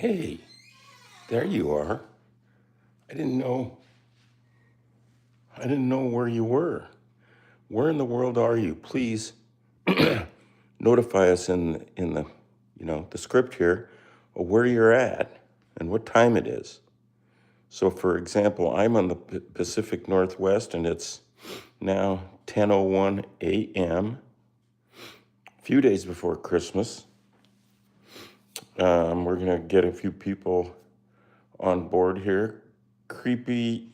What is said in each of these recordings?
Hey, there you are. I didn't know where you were. Where in the world are you? Please notify us in the the script here of where you're at and what time it is. So for example, I'm on the Pacific Northwest and it's now 10:01 a.m. A few days before Christmas. We're gonna get a few people on board here. Creepies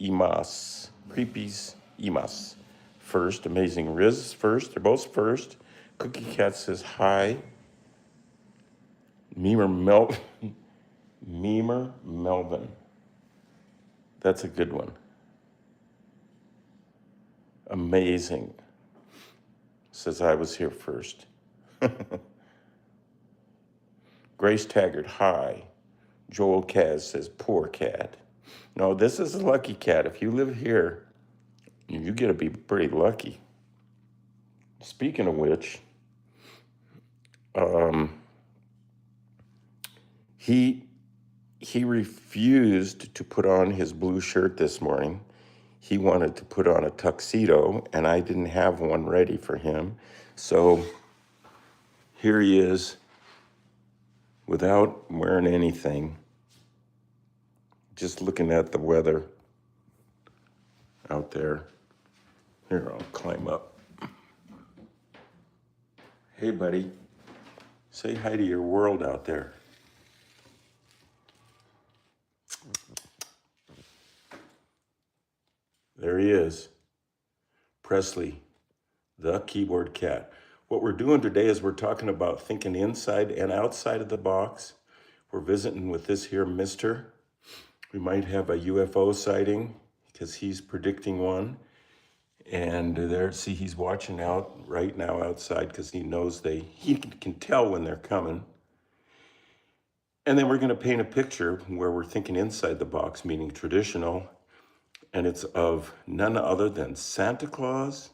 Imas first. Amazing Riz first. They're both first. Cookie Cat says hi. Memer Melvin. That's a good one. Amazing. Says I was here first. Grace Taggart, hi. Joel Kaz says, poor cat. No, this is a lucky cat. If you live here, you get to be pretty lucky. Speaking of which, he refused to put on his blue shirt this morning. He wanted to put on a tuxedo, and I didn't have one ready for him. So here he is without wearing anything, just looking at the weather out there. Here, I'll climb up. Hey, buddy. Say hi to your world out there. There he is. Presley, the keyboard cat. What we're doing today is we're talking about thinking inside and outside of the box. We're visiting with this here mister. We might have a UFO sighting because he's predicting one. And there, see, he's watching out right now outside because he knows he can tell when they're coming. And then we're going to paint a picture where we're thinking inside the box, meaning traditional. And it's of none other than Santa Claus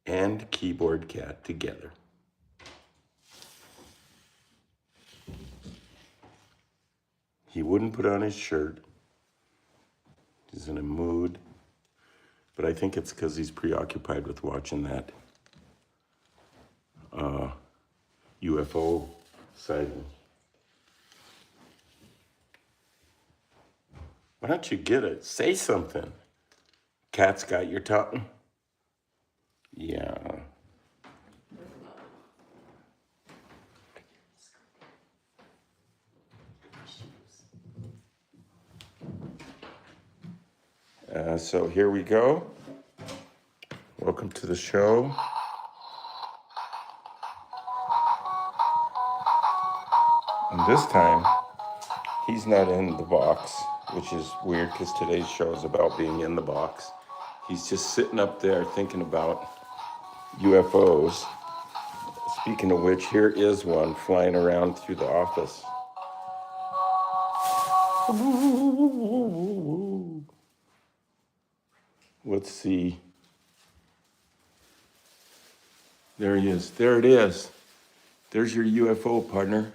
and Keyboard Cat together. He wouldn't put on his shirt. He's in a mood. But I think it's because he's preoccupied with watching that UFO sighting. Why don't you get it? Say something. Cat's got your tongue. Yeah. So here we go. Welcome to the show. And this time, he's not in the box, which is weird because today's show is about being in the box. He's just sitting up there thinking about UFOs. Speaking of which, here is one flying around through the office. Let's see. There he is. There it is. There's your UFO, partner.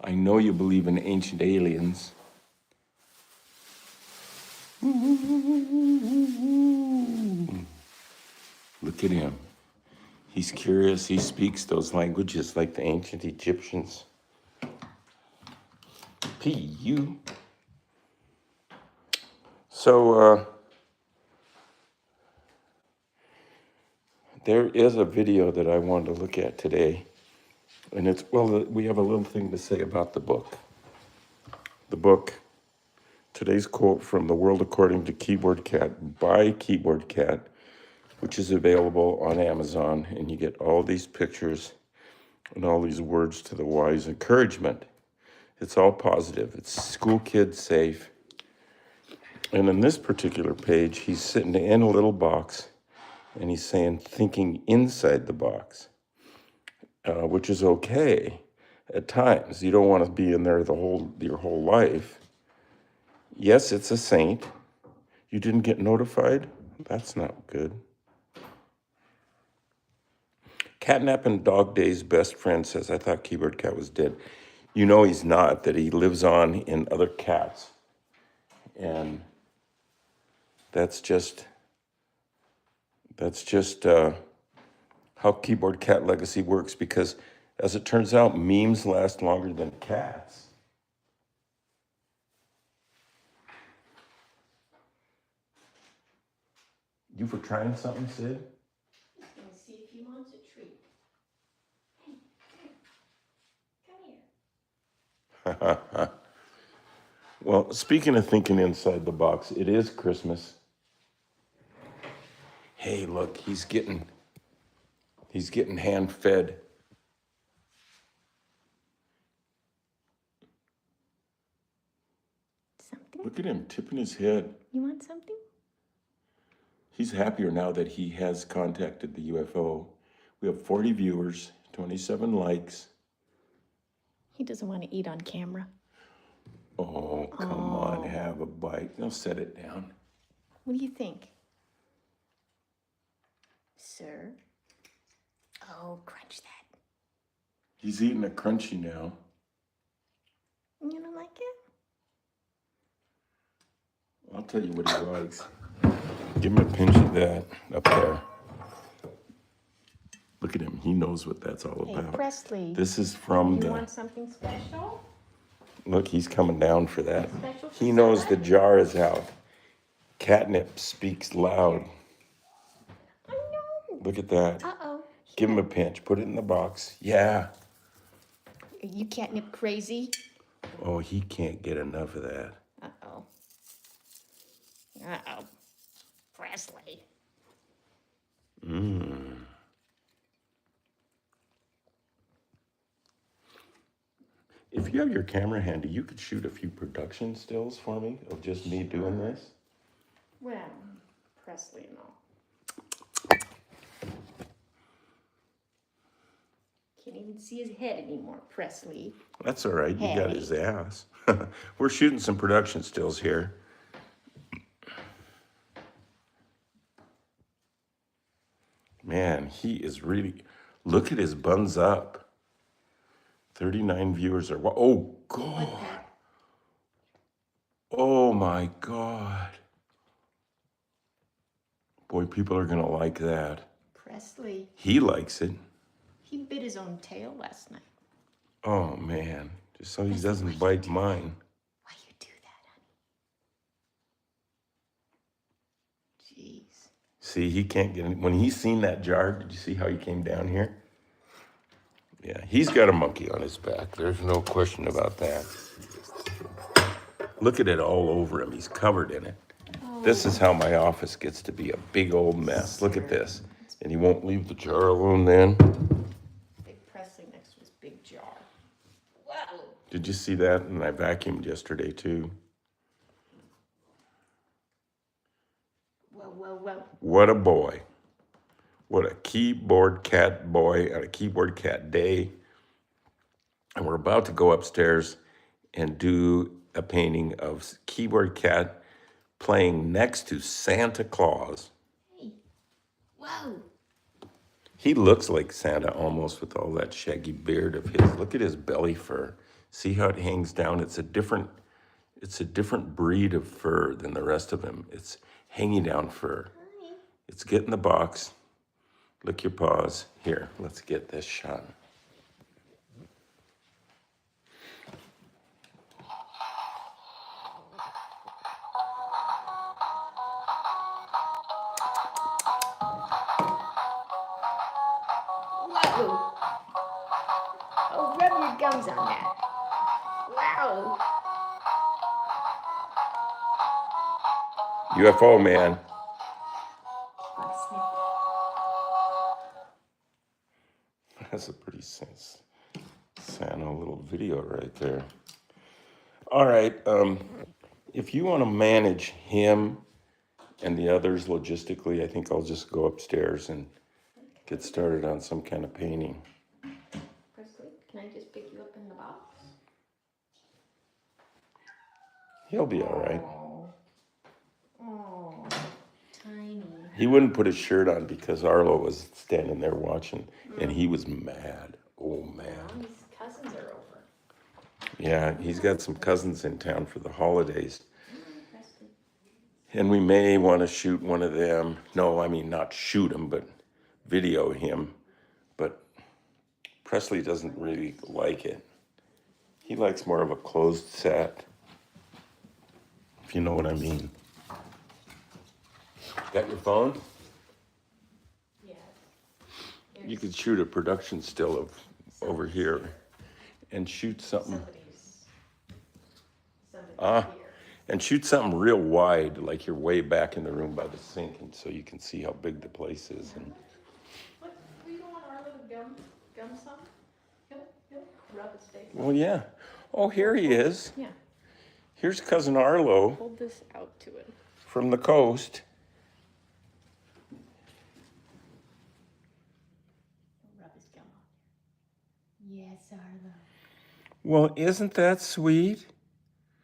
I know you believe in ancient aliens. Look at him. He's curious. He speaks those languages like the ancient Egyptians. P.U. So, there is a video that I wanted to look at today. And it's, well, we have a little thing to say about the book. The book, today's quote from The World According to Keyboard Cat by Keyboard Cat, which is available on Amazon. And you get all these pictures and all these words to the wise encouragement. It's all positive. It's school kids safe. And in this particular page, he's sitting in a little box and he's saying, thinking inside the box, which is okay at times. You don't want to be in there your whole life. Yes, it's a saint. You didn't get notified? That's not good. Catnip and Dog Day's best friend says, I thought Keyboard Cat was dead. You know he's not, that he lives on in other cats. And that's just how Keyboard Cat Legacy works, because as it turns out, memes last longer than cats. You for trying something, Sid? He's going to see if he wants a treat. Hey, come here. Well, speaking of thinking inside the box, it is Christmas. Hey, look, he's getting hand fed. Something? Look at him tipping his head. You want something? He's happier now that he has contacted the UFO. We have 40 viewers, 27 likes. He doesn't want to eat on camera. Oh, come on, have a bite. Now set it down. What do you think? Sir? Oh, crunch that. He's eating a crunchy now. You don't like it? I'll tell you what he likes. Give him a pinch of that up there. Look at him. He knows what that's all Hey, about. Presley. This is from You the... want something special? Look, he's coming down for that. Special for He knows the someone? jar is out. Catnip speaks loud. I know. Look at that. Uh-oh. Give him a pinch. Put it in the box. Yeah. Are you catnip crazy? Oh, he can't get enough of that. Uh-oh. Uh-oh. Presley. If you have your camera handy, you could shoot a few production stills for me of just me doing this. Well, Presley and all. Can't even see his head anymore, Presley. That's all right. You got Hey. his ass. We're shooting some production stills here. Man, he is really... Look at his buns up. 39 viewers are... Oh, God. Oh, my God. Boy, people are going to like that. Presley, He likes it. he bit his own tail last night. Oh, man. Just so he Presley, doesn't why you bite do mine. Why you do that, honey? Jeez. See, he can't get... When he's seen that jar, did you see how he came down here? Yeah, he's got a monkey on his back. There's no question about that. Look at it all over him. He's covered in it. This is how my office gets to be a big old mess. Look at this. And he won't leave the jar alone then. Big Presley next to his big jar. Wow. Did you see that? And I vacuumed yesterday too. Well. What a boy. What a keyboard cat boy on a keyboard cat day. And we're about to go upstairs and do a painting of keyboard cat playing next to Santa Claus. Hey. Whoa. He looks like Santa almost with all that shaggy beard of his. Look at his belly fur. See how it hangs down? It's a different breed of fur than the rest of him. It's hanging down fur. Hi. It's get in the box. Lick your paws. Here, let's get this shot. Whoa. Oh, rub your gums on that. Wow. UFO man. Want to sniff That's a pretty Santa little video right there. All right. If you want to manage him and the others logistically, I think I'll just go upstairs and get started on some kind of painting. Presley, can I just pick you up in the box? He'll be all right. Oh, tiny. He wouldn't put his shirt on because Arlo was standing there watching, and he was mad. Oh, man. Well, his cousins are over. Yeah, he's got some cousins in town for the holidays. Preston. And we may want to shoot one of them. No, I mean, not shoot him, but video him. But Presley doesn't really like it. He likes more of a closed set, if you know what I mean. Got your phone? Yes. You could shoot a production still of over here and shoot something. Somebody's here. And shoot something real wide, like you're way back in the room by the sink, and so you can see how big the place is. And What, we don't want Arlo to gum some? He'll rub his face. well, yeah. Oh, here he is. Yeah. Here's cousin Arlo Hold this out to it. from the coast. He'll rub his gum on there. Yes, Arlo. Well, isn't that sweet?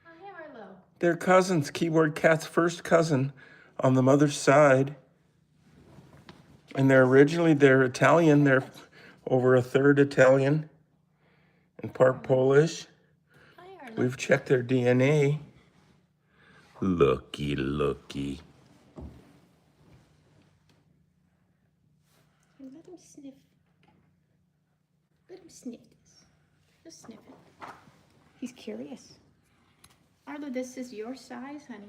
Hi, Arlo. They're cousins. Keyboard Cat's first cousin on the mother's side. And they're Italian. They're over a third Italian and part Polish. Hi, Arlo. We've checked their DNA. Looky, looky. Let him sniff. Let him sniff this. Just sniff it. He's curious. Arlo, this is your size, honey.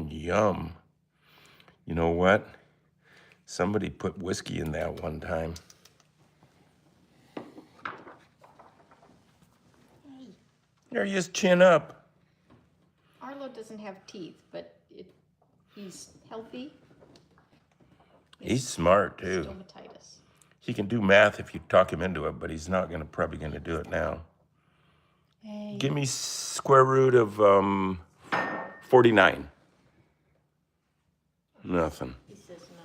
Yum. You know what? Somebody put whiskey in that one time. Hey. There he is, chin up. Arlo doesn't have teeth, but he's healthy. He's smart too. Stomatitis. He can do math if you talk him into it, but he's not probably gonna do it now. Hey. Give me square root of 49. Nothing. He says no.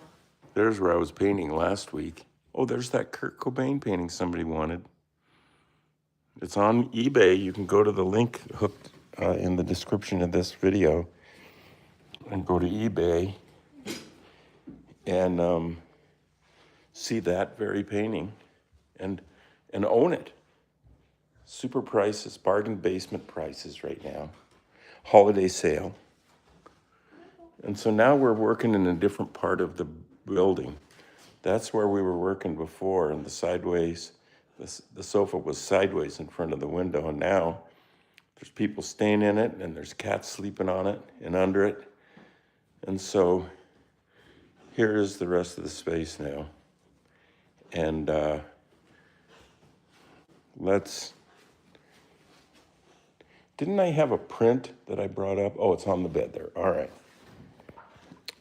There's where I was painting last week. Oh, there's that Kurt Cobain painting somebody wanted. It's on eBay. You can go to the link hooked in the description of this video and go to eBay and see that very painting and own it. Super prices, bargain basement prices right now. Holiday sale. And so now we're working in a different part of the building. That's where we were working before, and the sofa was sideways in front of the window, and now there's people staying in it, and there's cats sleeping on it and under it. And so here is the rest of the space now. And didn't I have a print that I brought up? Oh, it's on the bed there. All right.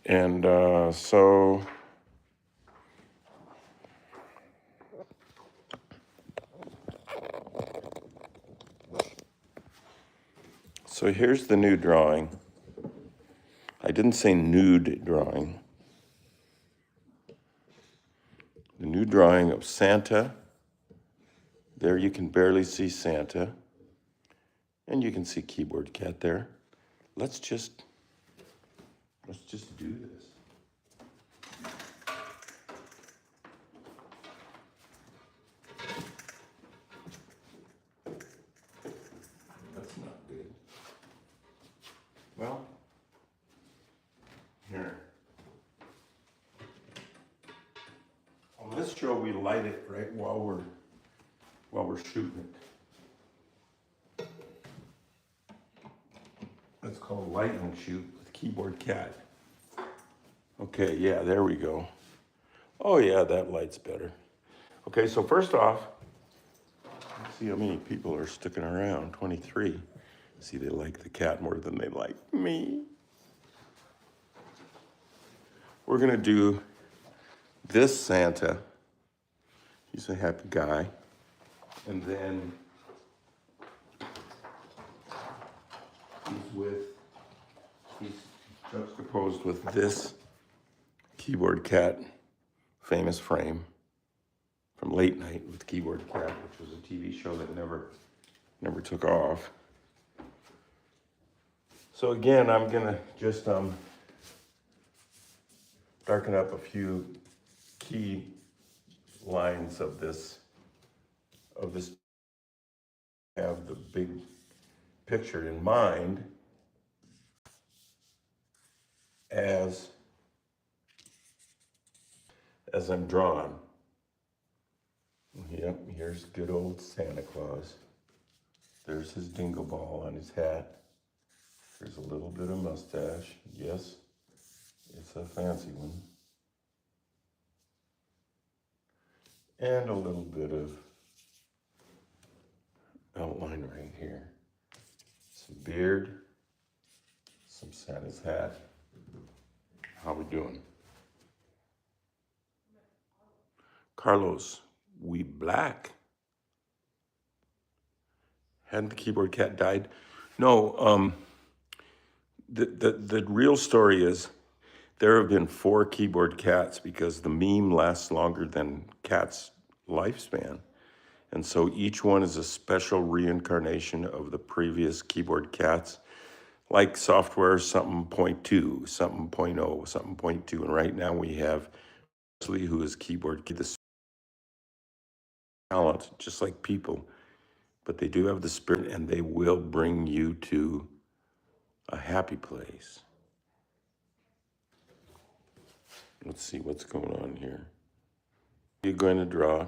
And so here's the new drawing. I didn't say nude drawing. The new drawing of Santa. There you can barely see Santa. And you can see Keyboard Cat there. Let's just do this. That's not good. Well, here. On this show, we light it right while we're shooting it. That's called light and shoot with Keyboard Cat. Okay, yeah, there we go. Oh yeah, that light's better. Okay, so first off, let's see how many people are sticking around. 23. See, they like the cat more than they like me. We're gonna do this Santa. He's a happy guy. And then he's juxtaposed with this Keyboard Cat famous frame from Late Night with Keyboard Cat, which was a TV show that never took off. So again, I'm gonna just darken up a few key lines of this have the big picture in mind as I'm drawing. Yep, here's good old Santa Claus. There's his dingle ball on his hat. There's a little bit of mustache. Yes, it's a fancy one. And a little bit of outline right here. Some beard, some Santa's hat. How we doing? Carlos, we black. Hadn't the keyboard cat died? No, the real story is there have been 4 keyboard cats because the meme lasts longer than cats' lifespan. And so each one is a special reincarnation of the previous keyboard cats, like software something 0.2, something 0.0, something 0.2. And right now we have Leslie, who is keyboard the talent, just like people, but they do have the spirit and they will bring you to a happy place. Let's see what's going on here. You're going to draw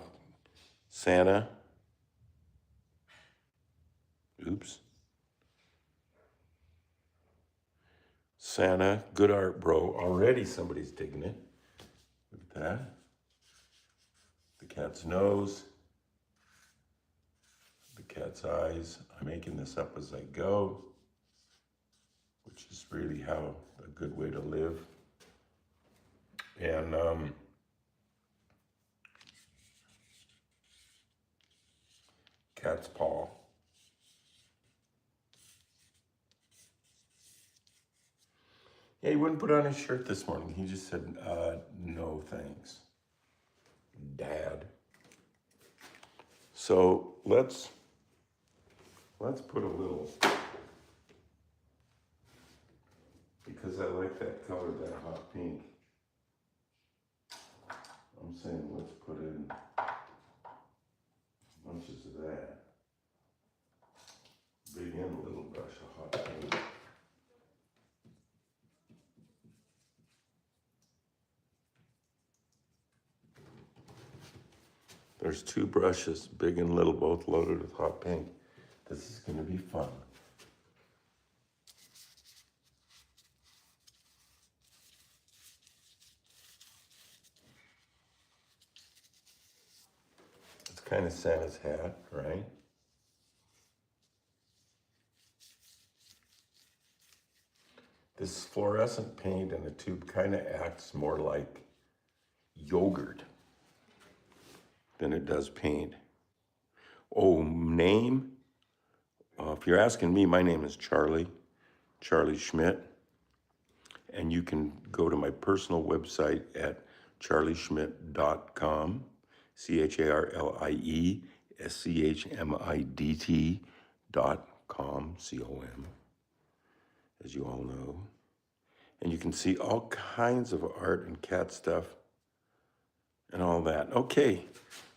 Santa. Oops. Santa, good art, bro. Already somebody's digging it. Look at that. The cat's nose. The cat's eyes. I'm making this up as I go, which is really how a good way to live. And cat's paw. Yeah, he wouldn't put on his shirt this morning. He just said, no thanks, Dad. So let's put a little, because I like that color, that hot pink. I'm saying let's put in bunches of that. Big and little brush of hot pink. There's 2 brushes, big and little, both loaded with hot pink. This is going to be fun. It's kind of Santa's hat, right? This fluorescent paint in the tube kind of acts more like yogurt than it does paint. Oh, name? If you're asking me, my name is Charlie Schmidt. And you can go to my personal website at charlieschmidt.com, CharlieSchmidt.com, C-O-M, as you all know. And you can see all kinds of art and cat stuff and all that. Okay,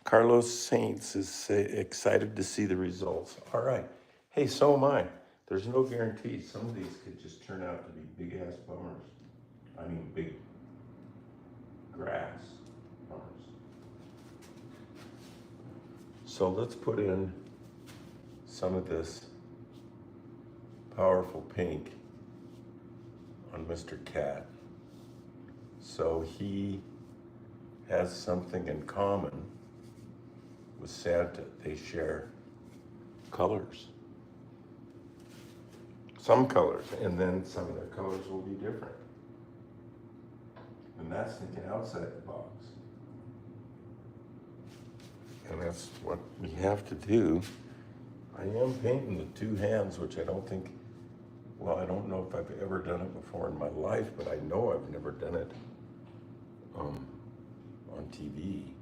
Carlos Saints is excited to see the results. All right. Hey, so am I. There's no guarantee. Some of these could just turn out to be big-ass bummers. I mean, big grass bummers. So let's put in some of this powerful pink on Mr. Cat. So he has something in common with Santa. They share colors. Some colors, and then some of their colors will be different. And that's thinking outside the box. And that's what we have to do. I am painting with 2 hands, which I don't think, well, I don't know if I've ever done it before in my life, but I know I've never done it on TV.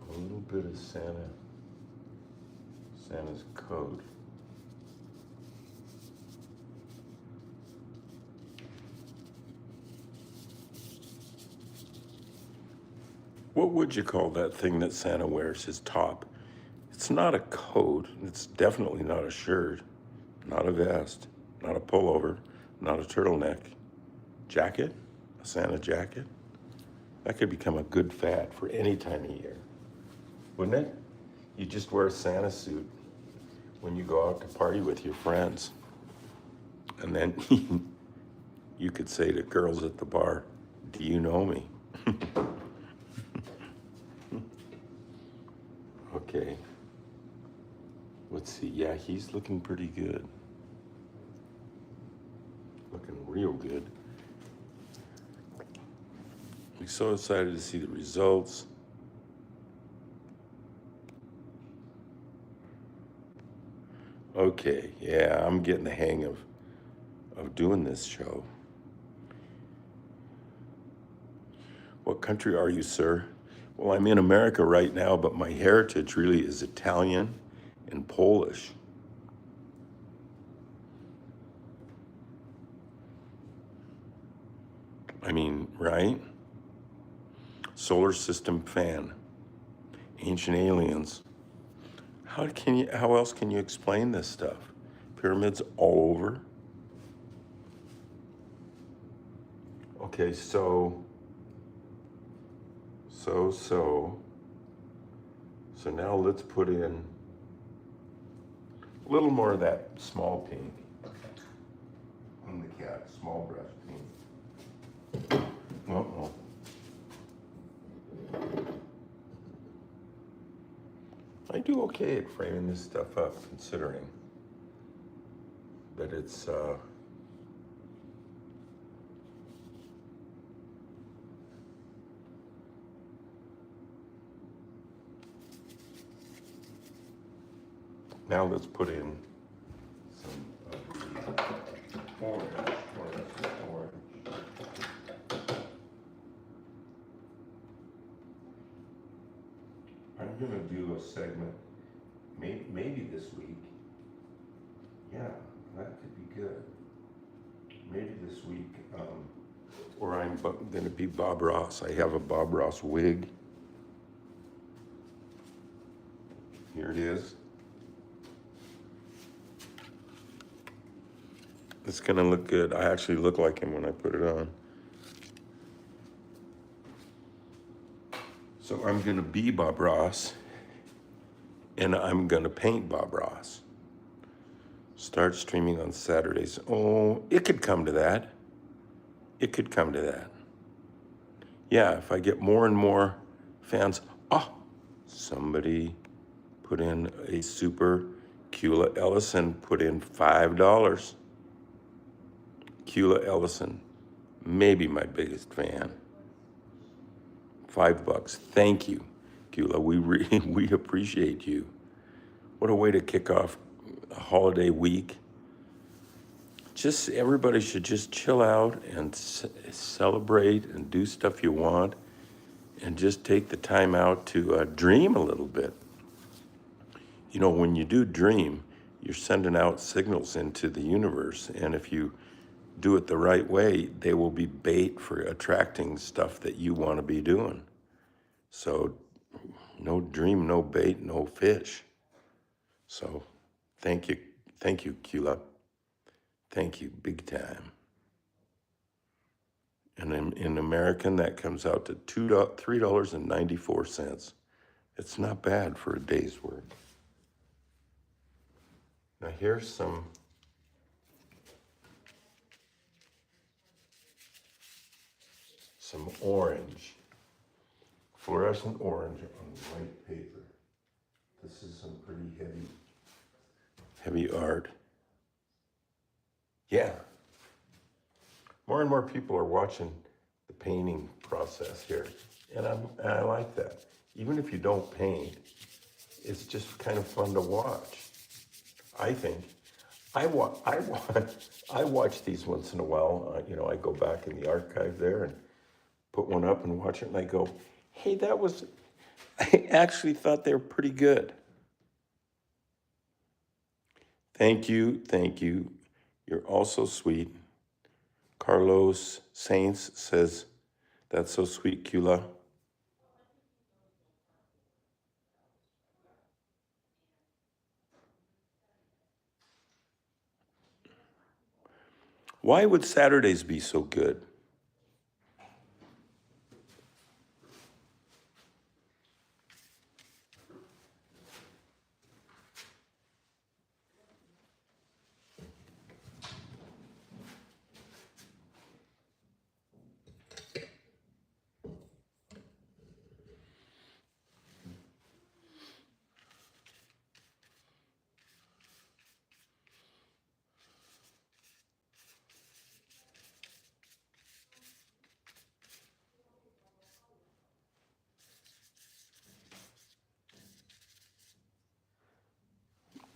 A little bit of Santa's coat. What would you call that thing that Santa wears, his top? It's not a coat. It's definitely not a shirt, not a vest, not a pullover, not a turtleneck. Jacket? A Santa jacket? That could become a good fad for any time of year, wouldn't it? You just wear a Santa suit when you go out to party with your friends. And then you could say to girls at the bar, "Do you know me?" Okay. Let's see. Yeah, he's looking pretty good. Looking real good. I'm so excited to see the results. Okay, yeah, I'm getting the hang of doing this show. What country are you, sir? Well, I'm in America right now, but my heritage really is Italian and Polish. I mean, right? Solar system fan, ancient aliens. How else can you explain this stuff? Pyramids all over. Okay, so now let's put in a little more of that small pink on the cat, small brush pink. Uh-oh. I do okay at framing this stuff up, considering that it's now let's put in some orange. I'm gonna do a segment, maybe this week. Yeah, that could be good. Maybe this week, or I'm gonna be Bob Ross. I have a Bob Ross wig. Here it is. It's gonna look good. I actually look like him when I put it on. So I'm gonna be Bob Ross, and I'm gonna paint Bob Ross. Start streaming on Saturdays. Oh, it could come to that. It could come to that. Yeah, if I get more and more fans. Oh, somebody put in a super. Cula Ellison put in $5. Cula Ellison, maybe my biggest fan. $5. Thank you, Cula. We appreciate you. What a way to kick off a holiday week. Just everybody should just chill out and celebrate and do stuff you want, and just take the time out to dream a little bit. You know, when you do dream, you're sending out signals into the universe, and if you do it the right way, they will be bait for attracting stuff that you want to be doing. So no dream, no bait, no fish. So thank you, Cula. Thank you, big time. And in American, that comes out to $3.94. It's not bad for a day's work. Now here's some orange, fluorescent orange on white paper. This is some pretty heavy art. Yeah. More and more people are watching the painting process here, and I like that. Even if you don't paint, it's just kind of fun to watch. I think. I watch these once in a while. You know, I go back in the archive there and put one up and watch it, and I go, hey, I actually thought they were pretty good. Thank you. You're all so sweet. Carlos Saints says, that's so sweet, Cula. Why would Saturdays be so good?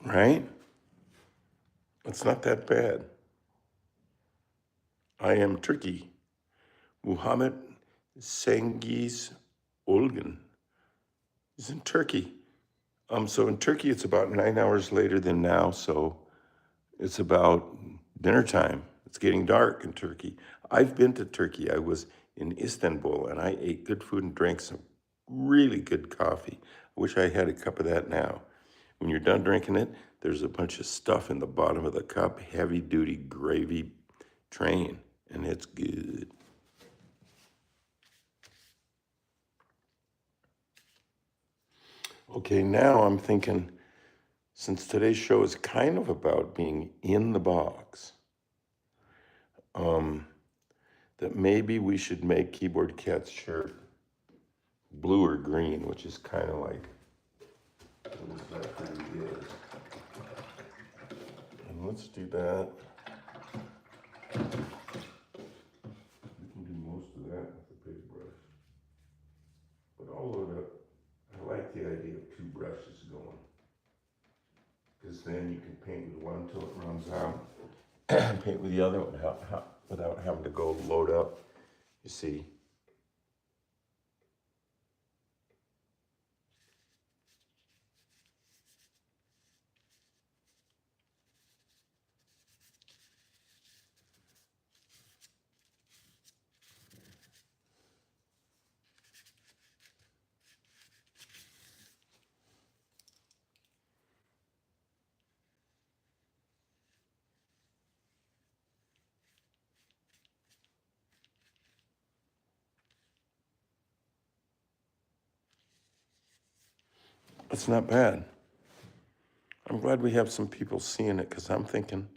Right? It's not that bad. I am Turkey. Muhammad Cengiz Olgun is in Turkey. So in Turkey, it's about 9 hours later than now. So it's about dinner time. It's getting dark in Turkey. I've been to Turkey. I was in Istanbul and I ate good food and drank some really good coffee. I wish I had a cup of that now. When you're done drinking it, there's a bunch of stuff in the bottom of the cup, heavy duty gravy train, and it's good. Okay, now I'm thinking, since today's show is kind of about being in the box, that maybe we should make Keyboard Cat's shirt blue or green, which is kind of like, what is that really is? And let's do that. We can do most of that with a big brush. But I'll load up. I like the idea of two brushes going. Because then you can paint with one till it runs out, and paint with the other one without having to go load up. You see, it's not bad. I'm glad we have some people seeing it because I'm thinking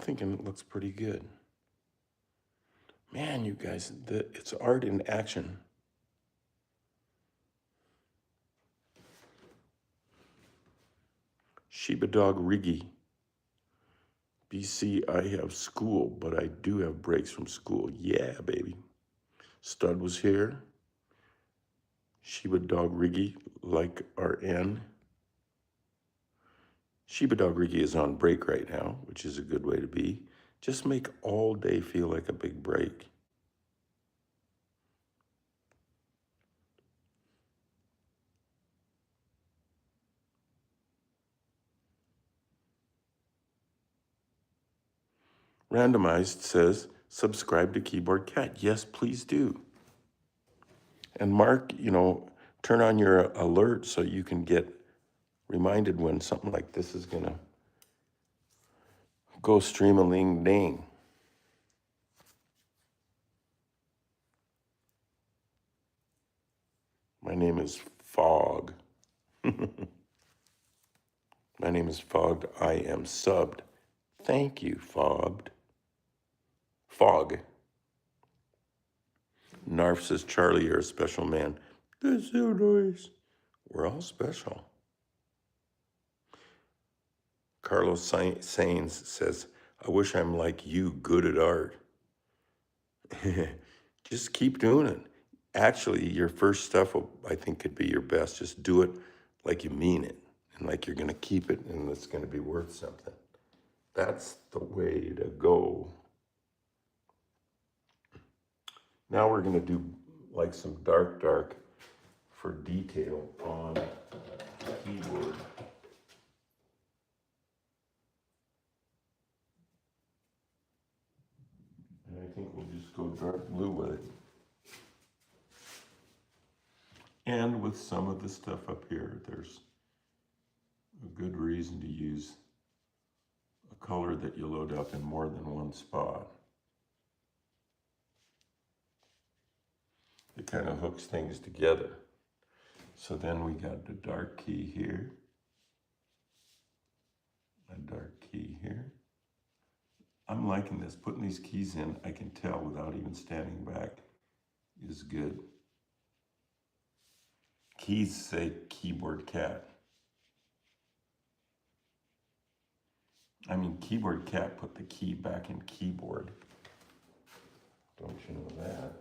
it looks pretty good. Man, you guys, it's art in action. Shiba Dog Riggy. BC, I have school, but I do have breaks from school. Yeah, baby. Stud was here. Shiba Dog Riggy, like RN. Shiba Dog Riggy is on break right now, which is a good way to be. Just make all day feel like a big break. Randomized says, subscribe to Keyboard Cat. Yes, please do. And Mark, turn on your alert so you can get reminded when something like this is gonna go stream-a-ling-ding. My name is Fog. My name is Fogged. I am subbed. Thank you, Fogged. Fog. Narf says, Charlie, you're a special man. That's so nice. We're all special. Carlos Sainz says, I wish I'm like you, good at art. Just keep doing it. Actually, your first stuff, I think, could be your best. Just do it like you mean it and like you're going to keep it and it's going to be worth something. That's the way to go. Now we're going to do like some dark for detail on the keyboard. And I think we'll just go dark blue with it. And with some of the stuff up here, there's a good reason to use a color that you load up in more than one spot. It kind of hooks things together. So then we got the dark key here, a dark key here. I'm liking this. Putting these keys in, I can tell without even standing back, is good. Keys say keyboard cat. I mean, keyboard cat put the key back in keyboard. Don't you know that?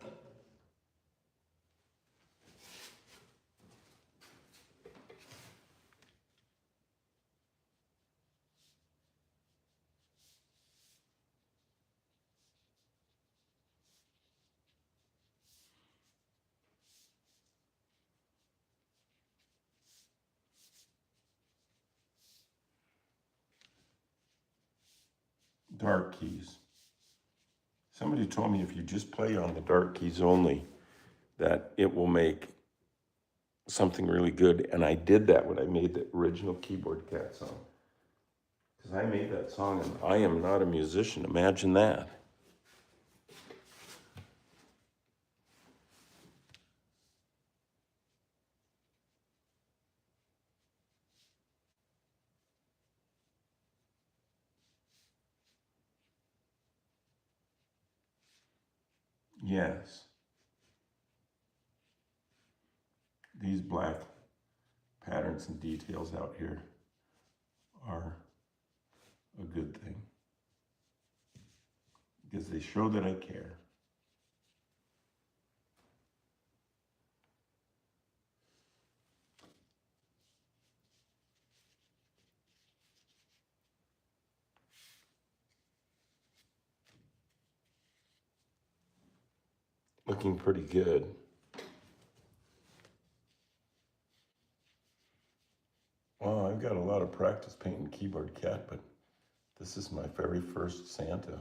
Dark keys. Somebody told me if you just play on the dark keys only, that it will make something really good. And I did that when I made the original Keyboard Cat song. Because I made that song and I am not a musician. Imagine that. Yes. These black patterns and details out here are a good thing. Because they show that I care. Looking pretty good. Well, I've got a lot of practice painting Keyboard Cat, but this is my very first Santa.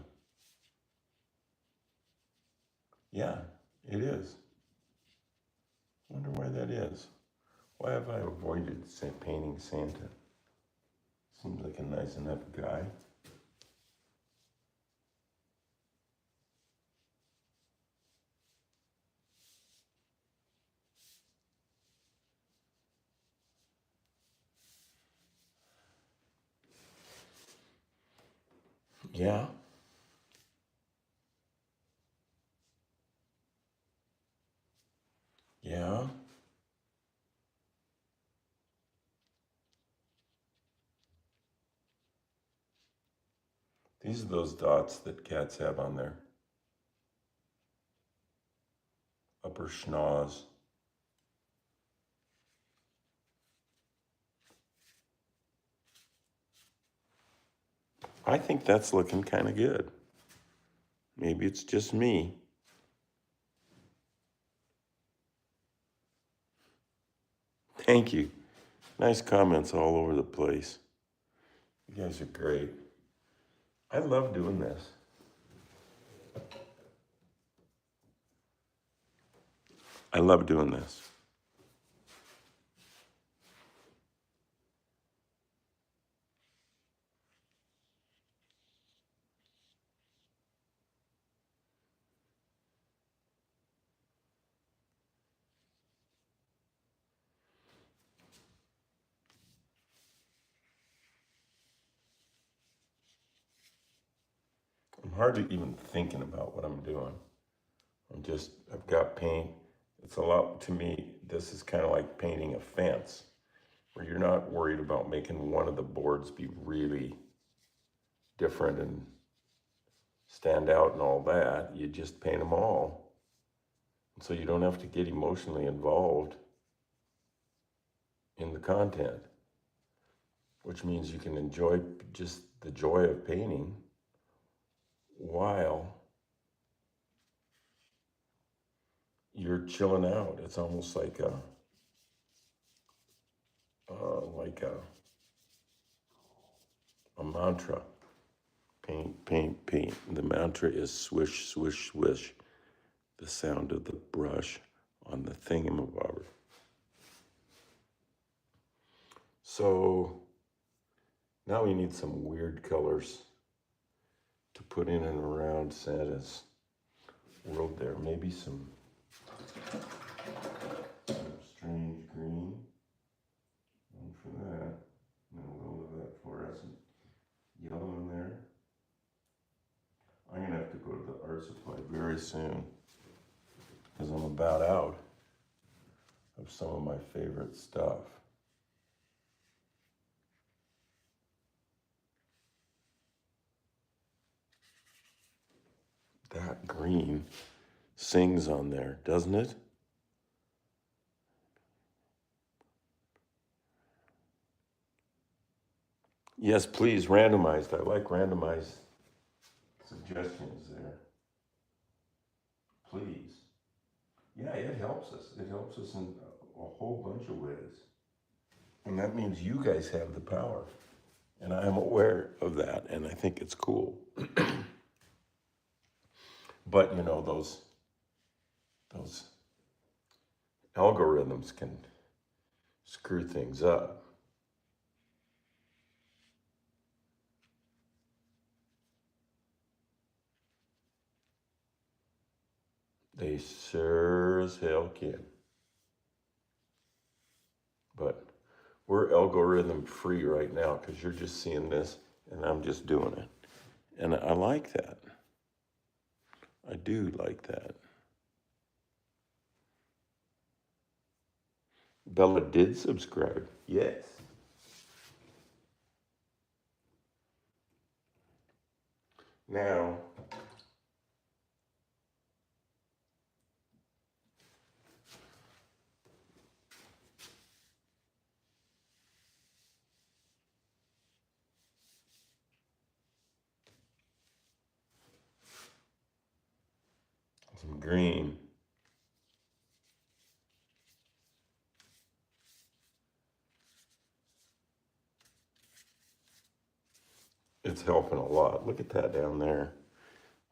Yeah, it is. Wonder why that is. Why have I avoided painting Santa? Seems like a nice enough guy. Yeah. Yeah. These are those dots that cats have on their upper schnoz. I think that's looking kind of good. Maybe it's just me. Thank you. Nice comments all over the place. You guys are great. I love doing this. I love doing this. I'm hardly even thinking about what I'm doing. I've got paint. It's a lot, to me, this is kind of like painting a fence, where you're not worried about making one of the boards be really different and stand out and all that. You just paint them all. So you don't have to get emotionally involved in the content, which means you can enjoy just the joy of painting while you're chilling out. It's almost like a mantra. Paint, paint, paint. The mantra is swish, swish, swish. The sound of the brush on the thingamabobber. So Now we need some weird colors to put in and around Santa's world there. Maybe some strange green. One for that. And a little of that fluorescent yellow in there. I'm gonna have to go to the art supply very soon because I'm about out of some of my favorite stuff. That green sings on there, doesn't it? Yes, please, randomized. I like randomized suggestions there. Please. Yeah, it helps us. It helps us in a whole bunch of ways. And that means you guys have the power. And I'm aware of that, and I think it's cool. But you know, those algorithms can screw things up. They sure as hell can. But we're algorithm free right now because you're just seeing this and I'm just doing it. And I like that. I do like that. Bella did subscribe. Yes. Now, some green. It's helping a lot. Look at that down there.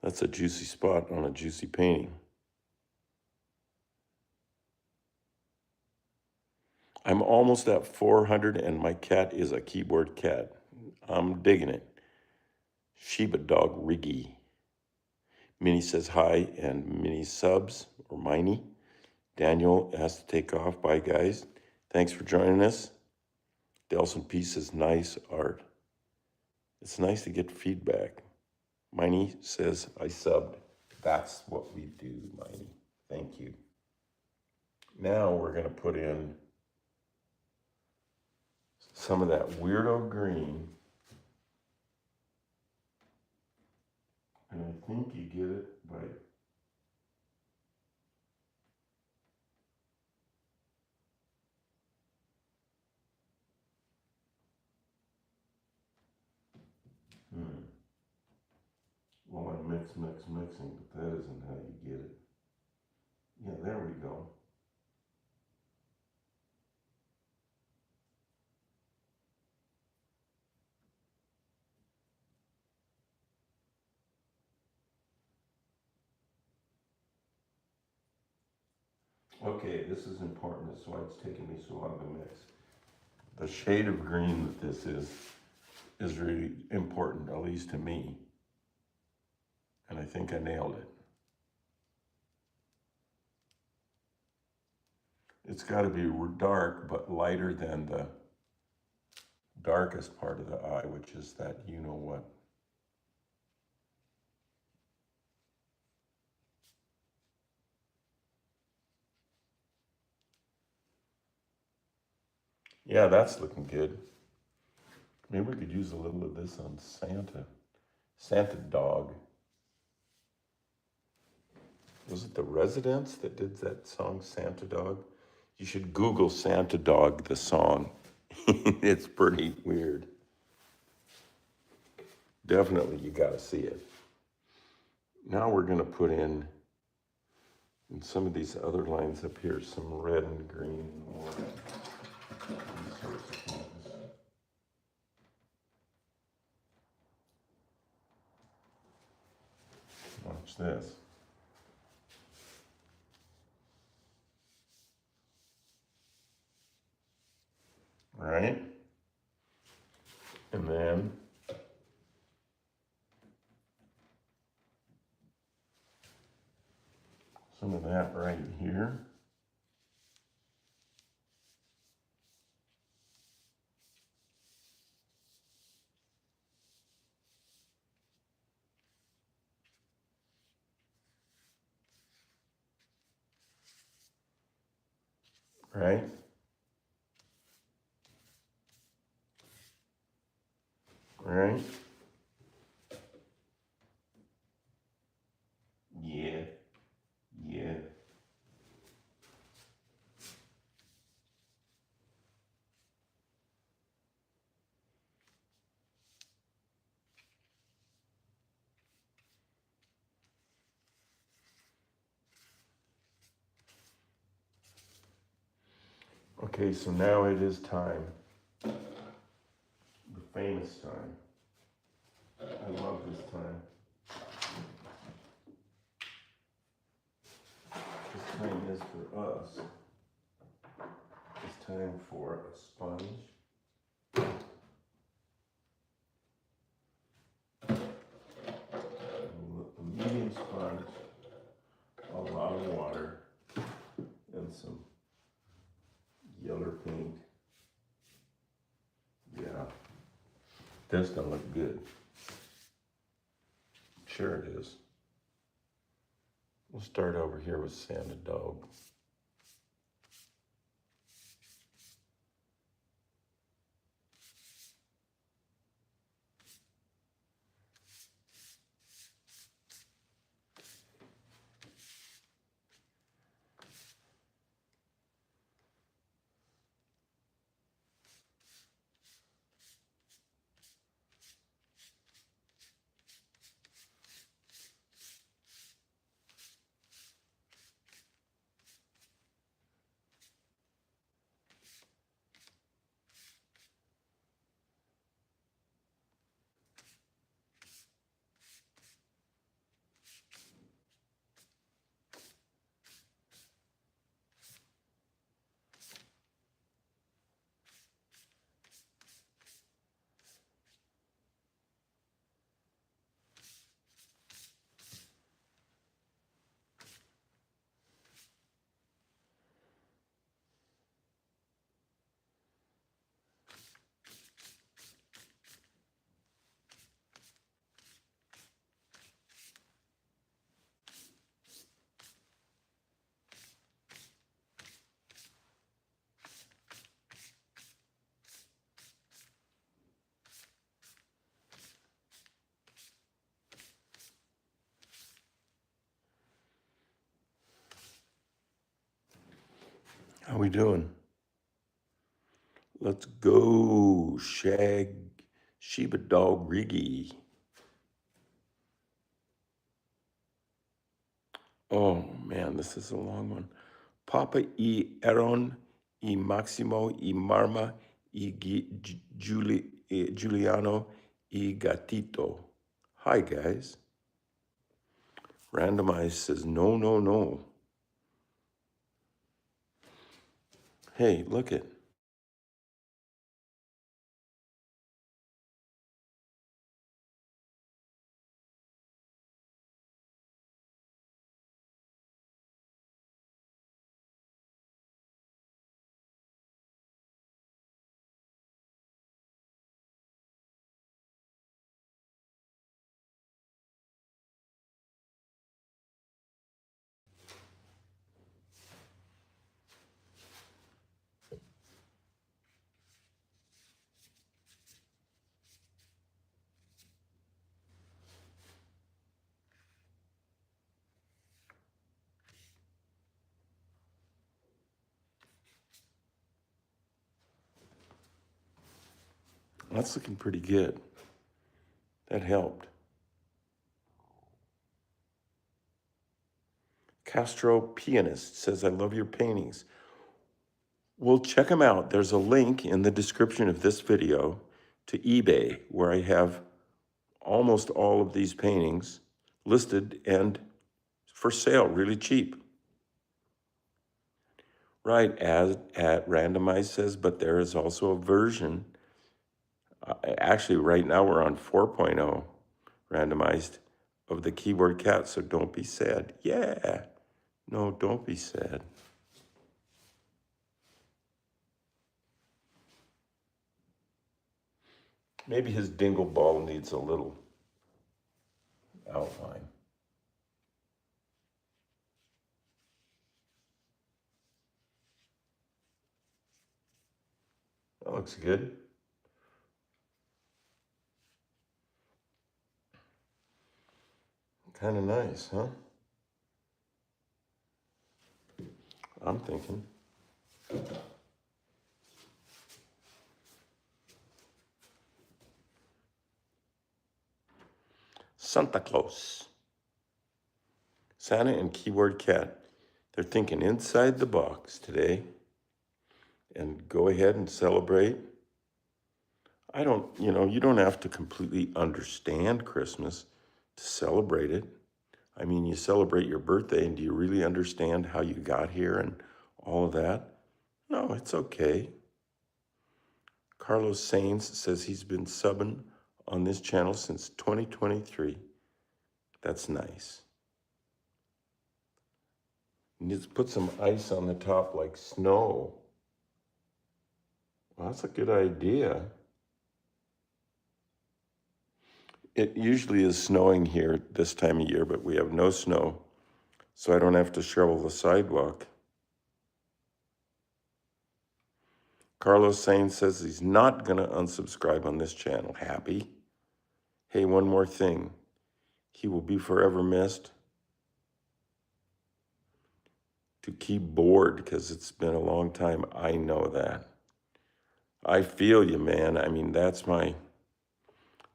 That's a juicy spot on a juicy painting. I'm almost at 400 and my cat is a keyboard cat. I'm digging it. Shiba dog Riggy. Minnie says hi and Minnie subs, or Miney. Daniel has to take off. Bye, guys. Thanks for joining us. Delson P says nice art. It's nice to get feedback. Miney says I subbed. That's what we do, Miney. Thank you. Now we're going to put in some of that weirdo green. And I think you get it by well, I'm mixing, but that isn't how you get it. Yeah, there we go. Okay, this is important. That's why it's taking me so long to mix. The shade of green that this is really important, at least to me. And I think I nailed it. It's got to be dark, but lighter than the darkest part of the eye, which is that you know what. Yeah, that's looking good. Maybe we could use a little of this on Santa. Santa dog. Was it the Residents that did that song, Santa Dog? You should Google Santa Dog, the song. It's pretty weird. Definitely, you got to see it. Now we're going to put in some of these other lines up here, some red and green. These sorts of things. Watch this. Right? And then some of that right here. Right? Right? Yeah. Yeah. Okay, so now it is time. The famous time. I love this time. This time is for us. It's time for a sponge. A medium sponge, a lot of water, and some yellow paint. Yeah, that's gonna look good. Sure it is. We'll start over here with Santa Dog. How we doing? Let's go, Shag Sheba Dog Riggy. Oh man, this is a long one. Papa y Aaron y Maximo y Marma y Giuliano y Gatito. Hi guys. Randomized says no, no, no. Hey, look it. That's looking pretty good. That helped. Castro Pianist says, I love your paintings. Well, check them out. There's a link in the description of this video to eBay where I have almost all of these paintings listed and for sale, really cheap. Right, as at Randomized says, but there is also a version Actually, right now we're on 4.0 randomized of the keyboard cat, so don't be sad. Yeah. No, don't be sad. Maybe his dingle ball needs a little outline. That looks good. Kind of nice, huh? I'm thinking. Santa Claus. Santa and keyboard cat. They're thinking inside the box today. And go ahead and celebrate. You don't have to completely understand Christmas to celebrate it. I mean, you celebrate your birthday, and do you really understand how you got here and all of that? No, it's okay. Carlos Sainz says he's been subbing on this channel since 2023. That's nice. You need to put some ice on the top like snow. Well, that's a good idea. It usually is snowing here this time of year, but we have no snow, so I don't have to shovel the sidewalk. Carlos Sainz says he's not going to unsubscribe on this channel. Happy? Hey, one more thing. He will be forever missed. To keep bored, because it's been a long time. I know that. I feel you, man. I mean, that's my...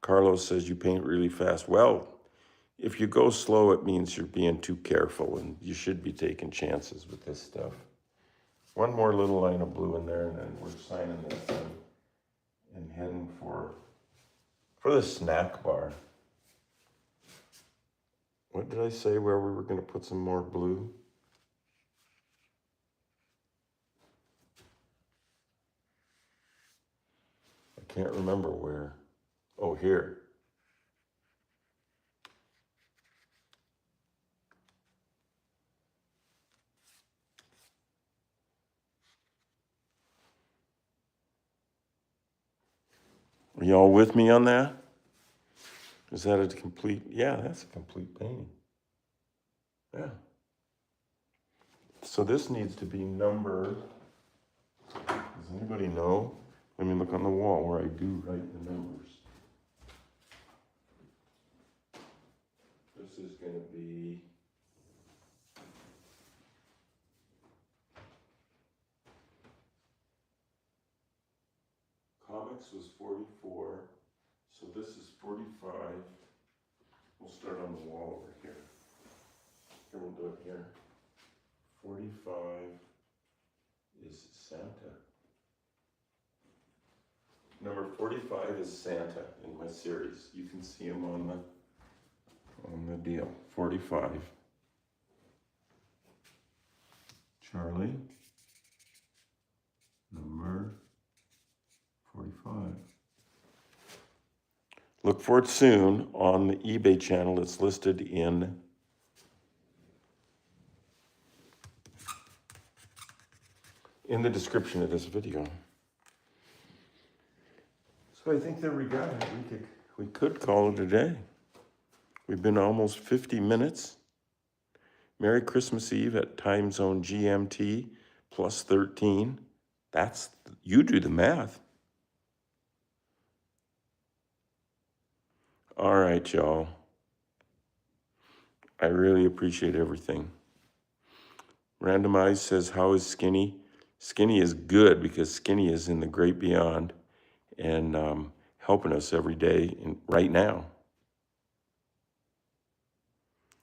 Carlos says you paint really fast. Well, if you go slow, it means you're being too careful, and you should be taking chances with this stuff. One more little line of blue in there, and then we're signing this thing and heading for the snack bar. What did I say where we were going to put some more blue? I can't remember where. Oh, here. Are y'all with me on that? Is that a complete? Yeah, that's a complete painting. Yeah. So this needs to be number, does anybody know? Let me look on the wall where I do write the numbers. This is going to be comics was 44, so this is 45. We'll start on the wall over here. Here, we'll do it here. 45 is Santa. Number 45 is Santa in my series. You can see him on the deal. 45. Charlie. Number 45. Look for it soon on the eBay channel. It's listed in the description of this video. So I think that we got it. We could call it a day. We've been almost 50 minutes. Merry Christmas Eve at time zone GMT plus 13. You do the math. All right, y'all. I really appreciate everything. Randomized says, how is Skinny? Skinny is good because Skinny is in the great beyond and helping us every day right now.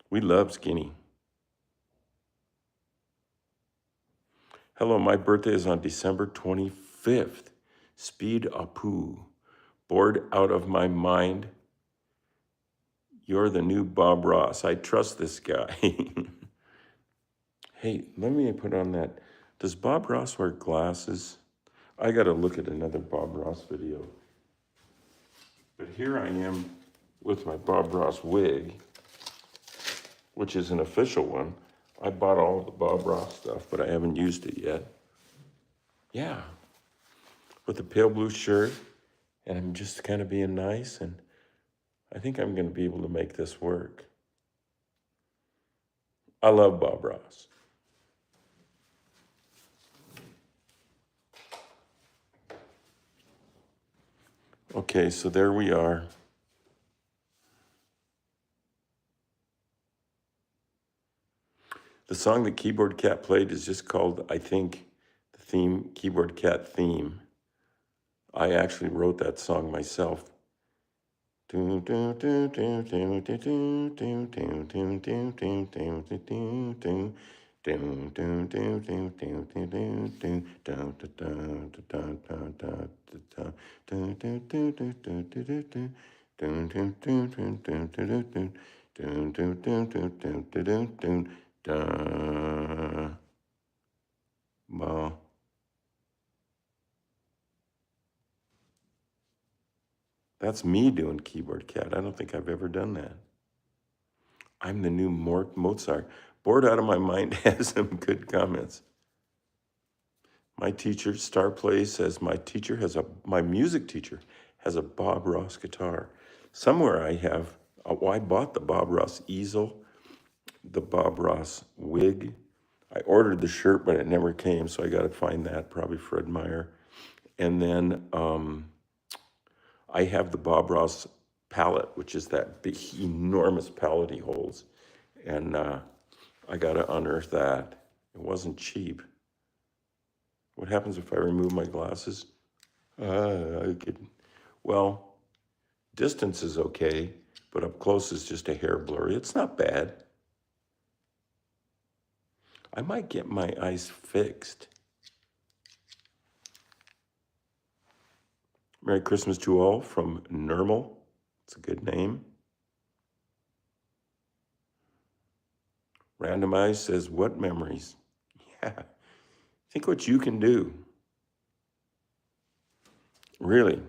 We love Skinny. Hello, my birthday is on December 25th. Speed Apu. Bored out of my mind. You're the new Bob Ross. I trust this guy. Hey, let me put on that. Does Bob Ross wear glasses? I got to look at another Bob Ross video. But here I am with my Bob Ross wig, which is an official one. I bought all the Bob Ross stuff, but I haven't used it yet. Yeah, with the pale blue shirt, and I'm just kind of being nice, and I think I'm going to be able to make this work. I love Bob Ross. Okay, so there we are. The song that Keyboard Cat played is just called, I think, the theme, Keyboard Cat theme. I actually wrote that song myself. Well, that's me doing Keyboard Cat. I don't think I've ever done that. I'm the new Mozart. Bored out of my mind has some good comments. My teacher, Star Play, says my music teacher has a Bob Ross guitar. Somewhere I have, I bought the Bob Ross easel, the Bob Ross wig. I ordered the shirt, but it never came, so I got to find that, probably Fred Meyer. And then I have the Bob Ross palette, which is that big, enormous palette he holds. And I got to unearth that. It wasn't cheap. What happens if I remove my glasses? Well, distance is okay, but up close is just a hair blurry. It's not bad. I might get my eyes fixed. Merry Christmas to all from Nermal. It's a good name. Randomize says, what memories? Yeah, think what you can do. Really.